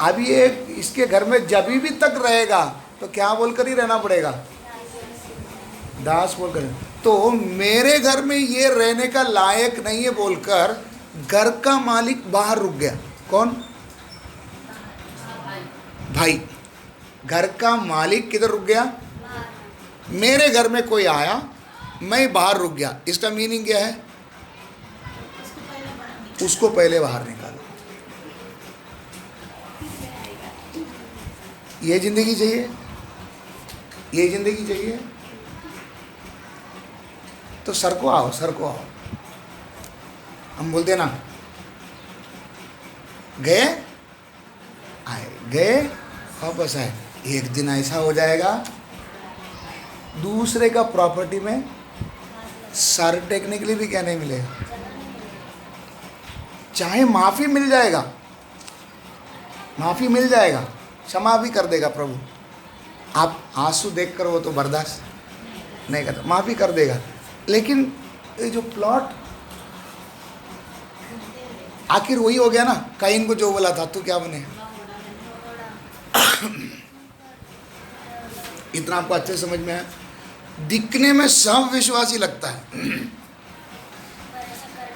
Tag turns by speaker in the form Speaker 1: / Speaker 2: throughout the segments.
Speaker 1: अब ये इसके घर में जब भी तक रहेगा तो क्या बोलकर ही रहना पड़ेगा, दास बोलकर। तो मेरे घर में ये रहने का लायक नहीं है बोलकर घर का मालिक बाहर रुक गया। कौन? भाई। घर का मालिक किधर रुक गया? मेरे घर में कोई आया, मैं बाहर रुक गया। इसका मीनिंग क्या है? उसको पहले बाहर निकालो। ये जिंदगी चाहिए? ये जिंदगी चाहिए? तो सर को आओ, सर को आओ। हम बोलते ना, गए आए, गए वापस आए। एक दिन ऐसा हो जाएगा दूसरे का प्रॉपर्टी में सर टेकने के लिए भी क्या नहीं मिलेगा। चाहे माफी मिल जाएगा, माफी मिल जाएगा, क्षमा भी कर देगा प्रभु। आप आंसू देख कर वो तो बर्दाश्त नहीं करता, माफी कर देगा। लेकिन ये जो प्लॉट आखिर वही हो गया ना, काइन को जो बोला था तू क्या बने। इतना आपको अच्छे समझ में है? दिखने में सब विश्वासी लगता है।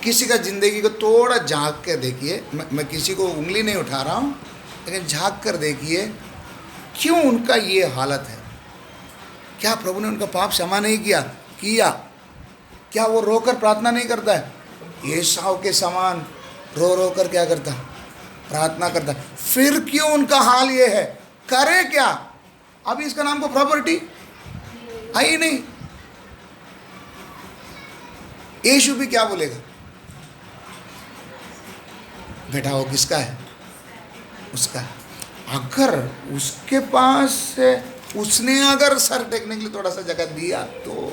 Speaker 1: किसी का जिंदगी को थोड़ा झांक कर देखिए, मैं किसी को उंगली नहीं उठा रहा हूँ, लेकिन झांक कर देखिए क्यों उनका ये हालत है। क्या प्रभु ने उनका पाप क्षमा नहीं किया? किया। क्या वो रोकर प्रार्थना नहीं करता है? एसाव के समान रो रो कर क्या करता? प्रार्थना करता। फिर क्यों उनका हाल ये है? करे क्या? अभी इसका नाम को प्रॉपर्टी है ही नहीं। यीशु भी क्या बोलेगा? बेटा वो किसका है? उसका। अगर उसके पास उसने अगर सर टेकने के लिए थोड़ा सा जगह दिया तो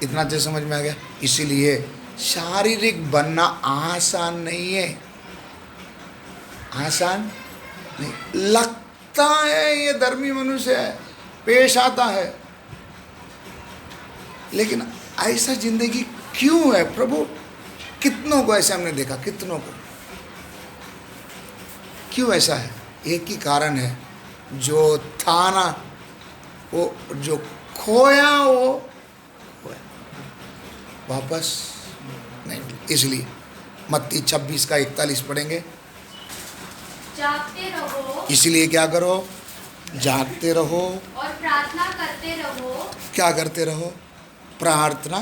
Speaker 1: इतना तो समझ में आ गया। इसीलिए शारीरिक बनना आसान नहीं है, आसान नहीं। लगता है ये धर्मी मनुष्य है, पेश आता है, लेकिन ऐसा जिंदगी क्यों है प्रभु? कितनों को ऐसे हमने देखा, कितनों को। क्यों ऐसा है? एक ही कारण है, जो था ना वो जो खोया वो वापस नहीं। इसलिए मत्ती 26 का 41 पढ़ेंगे।
Speaker 2: जागते रहो।
Speaker 1: इसलिए क्या करो? जागते रहो
Speaker 2: और प्रार्थना करते रहो।
Speaker 1: क्या करते रहो? प्रार्थना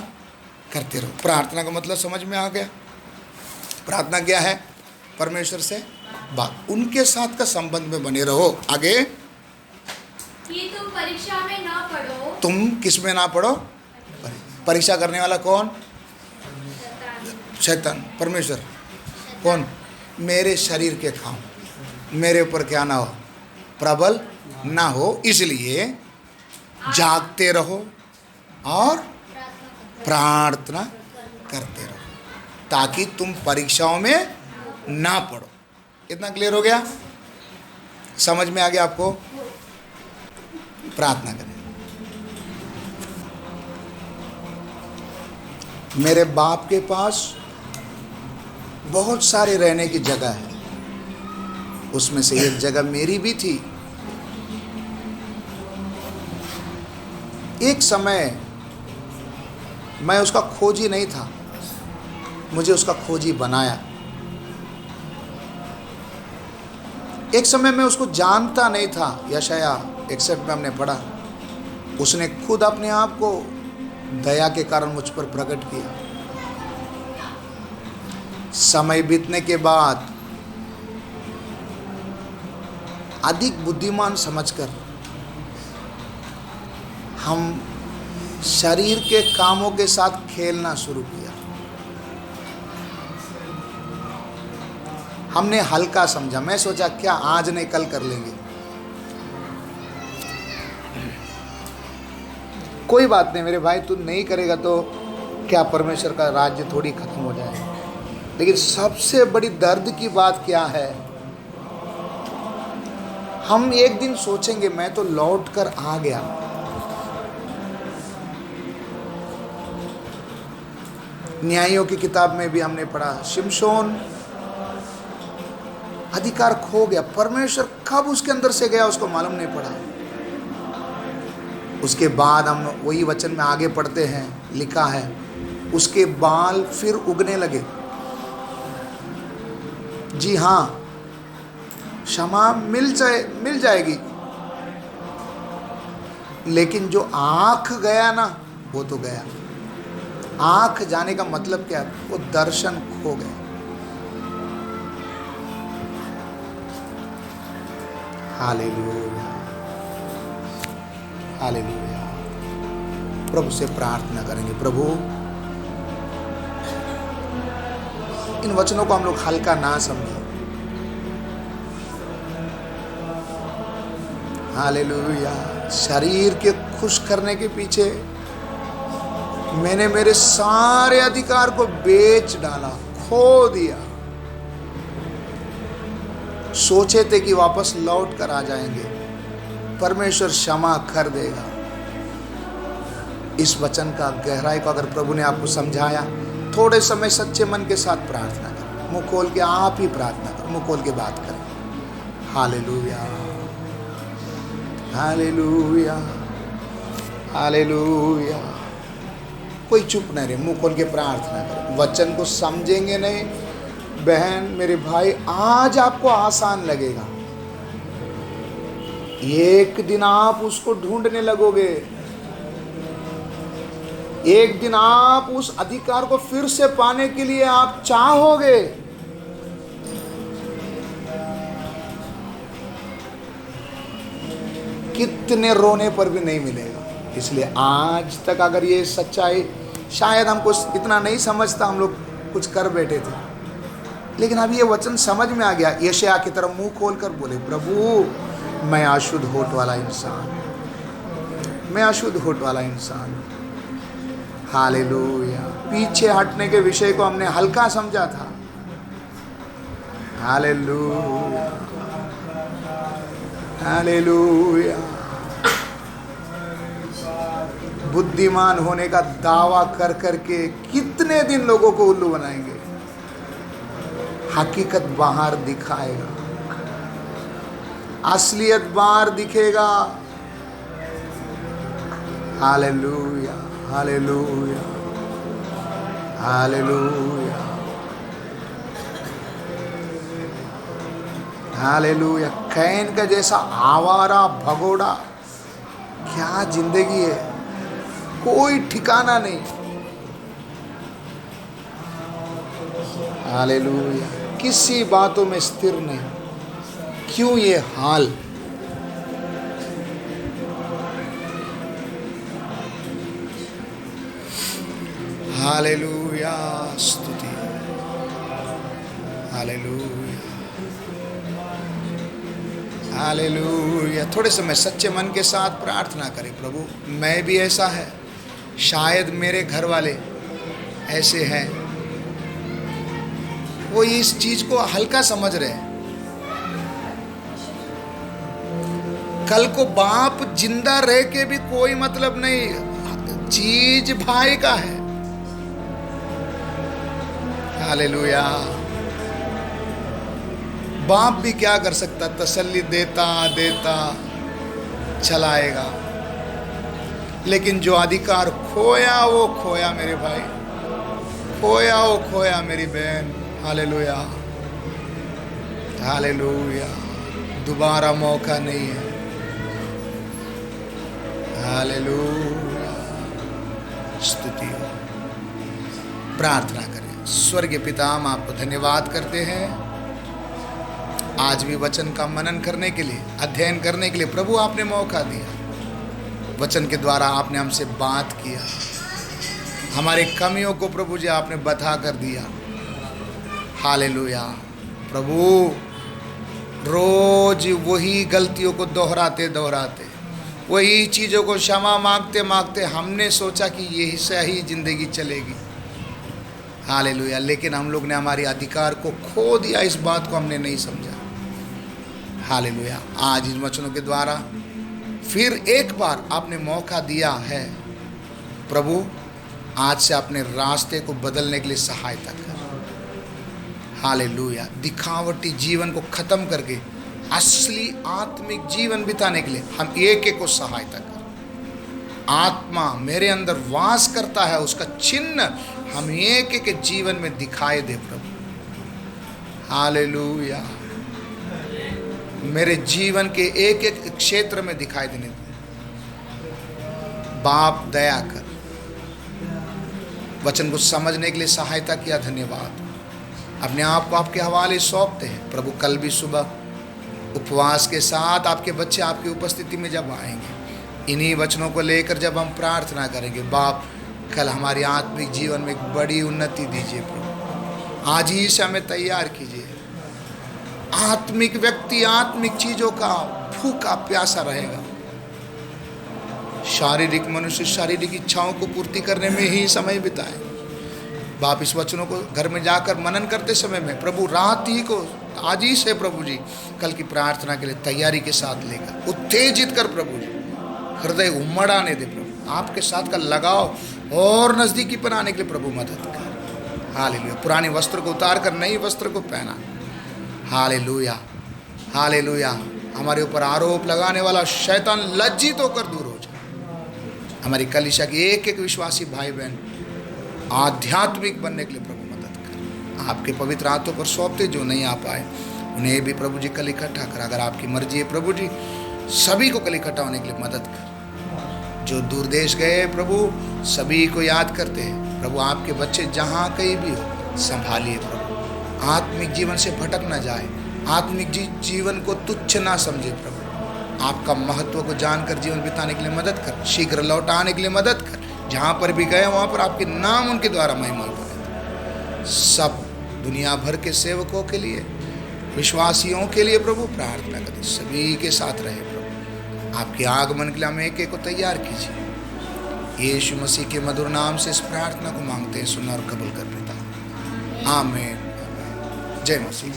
Speaker 1: करते रहो। प्रार्थना का मतलब समझ में आ गया? प्रार्थना क्या है? परमेश्वर से बात, उनके साथ का संबंध में बने रहो। आगे,
Speaker 2: कि तुम परीक्षा में ना पढ़ो।
Speaker 1: तुम किस में ना पढ़ो? परीक्षा करने वाला कौन? शैतान। परमेश्वर कौन? मेरे शरीर के खाओ, मेरे ऊपर क्या ना हो, प्रबल ना हो। इसलिए जागते रहो और प्रार्थना करते रहो, ताकि तुम परीक्षाओं में ना पढ़ो। इतना क्लियर हो गया? समझ में आ गया आपको? प्रार्थना करें। मेरे बाप के पास बहुत सारे रहने की जगह है, उसमें से एक जगह मेरी भी थी। एक समय मैं उसका खोजी नहीं था, मुझे उसका खोजी बनाया। एक समय मैं उसको जानता नहीं था। यशाया 61 में हमने पढ़ा, उसने खुद अपने आप को दया के कारण मुझ पर प्रकट किया। समय बीतने के बाद अधिक बुद्धिमान समझकर हम शरीर के कामों के साथ खेलना शुरू किया। हमने हल्का समझा। मैं सोचा क्या आज नहीं कल कर लेंगे, कोई बात नहीं मेरे भाई, तू नहीं करेगा तो क्या परमेश्वर का राज्य थोड़ी खत्म हो जाएगा। लेकिन सबसे बड़ी दर्द की बात क्या है, हम एक दिन सोचेंगे मैं तो लौट कर आ गया। न्यायों की किताब में भी हमने पढ़ा, शिमशोन अधिकार खो गया। परमेश्वर कब उसके अंदर से गया उसको मालूम नहीं पड़ा। उसके बाद हम वही वचन में आगे पढ़ते हैं, लिखा है उसके बाल फिर उगने लगे। जी हाँ, क्षमा मिल जाएगी, लेकिन जो आंख गया ना वो तो गया। आंख जाने का मतलब क्या है? वो दर्शन खो गया। Hallelujah, hallelujah. प्रभु से प्रार्थना करेंगे, प्रभु इन वचनों को हम लोग हल्का ना समझें। हालेलुया। शरीर के खुश करने के पीछे मैंने मेरे सारे अधिकार को बेच डाला, खो दिया। सोचे थे कि वापस लौट कर आ जाएंगे, परमेश्वर क्षमा कर देगा। इस वचन का गहराई को अगर प्रभु ने आपको समझाया, थोड़े समय सच्चे मन के साथ प्रार्थना करें। मुंह खोल के आप ही प्रार्थना करें, मुंह खोल के बात करें। Hallelujah, hallelujah, hallelujah. कोई चुप नहीं रहे, मुंह खोल के प्रार्थना करें। वचन को समझेंगे नहीं बहन मेरे भाई, आज आपको आसान लगेगा, एक दिन आप उसको ढूंढने लगोगे। एक दिन आप उस अधिकार को फिर से पाने के लिए आप चाहोगे। कितने रोने पर भी नहीं मिलेगा। इसलिए आज तक अगर ये सच्चाई, शायद हमको इतना नहीं समझता, हम लोग कुछ कर बैठे थे, लेकिन अब ये वचन समझ में आ गया। यशायाह की तरफ मुंह खोलकर बोले, प्रभु मैं अशुद्ध होठ वाला इंसान, मैं अशुद्ध होठ वाला इंसान। हालेलुया। पीछे हटने के विषय को हमने हल्का समझा था। Hallelujah, hallelujah. बुद्धिमान होने का दावा कर करके कितने दिन लोगों को उल्लू बनाएंगे। हकीकत बाहर दिखाएगा, असलियत बाहर दिखेगा। Hallelujah, hallelujah, hallelujah, hallelujah. Can का जैसा आवारा भगोड़ा, क्या जिंदगी है, कोई ठिकाना नहीं। हालेलुया। किसी बातों में स्थिर नहीं। क्यों ये हाल? हालेलुया, स्तुति, हालेलुया, हालेलुया। थोड़े समय सच्चे मन के साथ प्रार्थना करें, प्रभु मैं भी ऐसा है, शायद मेरे घर वाले ऐसे हैं, वो इस चीज को हल्का समझ रहे हैं। कल को बाप जिंदा रह के भी कोई मतलब नहीं, चीज भाई का है। हालेलुया। बाप भी क्या कर सकता, तसल्ली देता देता चलाएगा, लेकिन जो अधिकार खोया वो खोया मेरे भाई, खोया वो खोया मेरी बहन। Hallelujah, hallelujah. दोबारा मौका नहीं है। हालेलुया, स्तुति हो। प्रार्थना करें। स्वर्गीय पिता, हम आपको धन्यवाद करते हैं आज भी वचन का मनन करने के लिए, अध्ययन करने के लिए प्रभु आपने मौका दिया। वचन के द्वारा आपने हमसे बात किया, हमारे कमियों को प्रभु जी आपने बता कर दिया। हालेलुया। प्रभु रोज वही गलतियों को दोहराते दोहराते, वही चीज़ों को क्षमा मांगते मांगते हमने सोचा कि यही सही जिंदगी चलेगी। हालेलुया। लेकिन हम लोग ने हमारे अधिकार को खो दिया, इस बात को हमने नहीं समझा। हालेलुया। आज इन वचनों के द्वारा फिर एक बार आपने मौका दिया है प्रभु, आज से अपने रास्ते को बदलने के लिए सहायता कर। हालेलुया। दिखावटी जीवन को खत्म करके असली आत्मिक जीवन बिताने के लिए हम एक एक को सहायता करें। आत्मा मेरे अंदर वास करता है, उसका चिन्ह हम एक एक जीवन में दिखाई दे प्रभु। हालेलुया। मेरे जीवन के एक एक क्षेत्र में दिखाई देने दे। बाप दया कर, वचन को समझने के लिए सहायता किया, धन्यवाद। अपने आप को आपके हवाले सौंपते हैं प्रभु। कल भी सुबह उपवास के साथ आपके बच्चे आपकी उपस्थिति में जब आएंगे, इन्हीं वचनों को लेकर जब हम प्रार्थना करेंगे, बाप कल हमारी आत्मिक जीवन में एक बड़ी उन्नति दीजिए प्रभु। आज ही से हमें तैयार कीजिए। आत्मिक व्यक्ति आत्मिक चीजों का भूखा प्यासा रहेगा। शारीरिक मनुष्य शारीरिक इच्छाओं को पूर्ति करने में ही समय बिताए। बाप इस वचनों को घर में जाकर मनन करते समय में प्रभु रात ही को आज ही से प्रभु जी कल की प्रार्थना के लिए तैयारी के साथ लेकर उत्तेजित कर प्रभु जी, हृदय उमड़ आने दे प्रभु। आपके साथ का लगाव और नजदीकी बनाने के लिए प्रभु मदद कर। हालेलुया। पुराने वस्त्र को उतार कर नई वस्त्र को पहना। Hallelujah, hallelujah. हमारे ऊपर आरोप लगाने वाला शैतान लज्जित होकर दूर हो जाए। हमारी कलीसिया के एक एक विश्वासी भाई बहन आध्यात्मिक बनने के लिए प्रभु मदद कर। आपके पवित्र हाथों पर सौंपते, जो नहीं आ पाए उन्हें भी प्रभु जी कल इकट्ठा कर। अगर आपकी मर्जी है प्रभु जी, सभी को कल इकट्ठा होने के लिए मदद कर। जो दूर देश गए प्रभु, सभी को याद करते हैं प्रभु। आपके बच्चे जहाँ कहीं भी हो, संभालिए प्रभु। आत्मिक जीवन से भटक ना जाए, आत्मिक जीवन को तुच्छ ना समझे प्रभु। आपका महत्व को जानकर जीवन बिताने के लिए मदद कर। शीघ्र लौट आने के लिए मदद कर। जहाँ पर भी गए वहाँ पर आपके नाम उनके द्वारा महिमा करें। सब दुनिया भर के सेवकों के लिए, विश्वासियों के लिए प्रभु प्रार्थना करें। सभी के साथ रहे प्रभु। आपके आगमन के लिए हम एक एक को तैयार कीजिए। यीशु मसीह के मधुर नाम से इस प्रार्थना को मांगते हैं, सुना और कबूल कर पिता। आमीन। जय मसीह।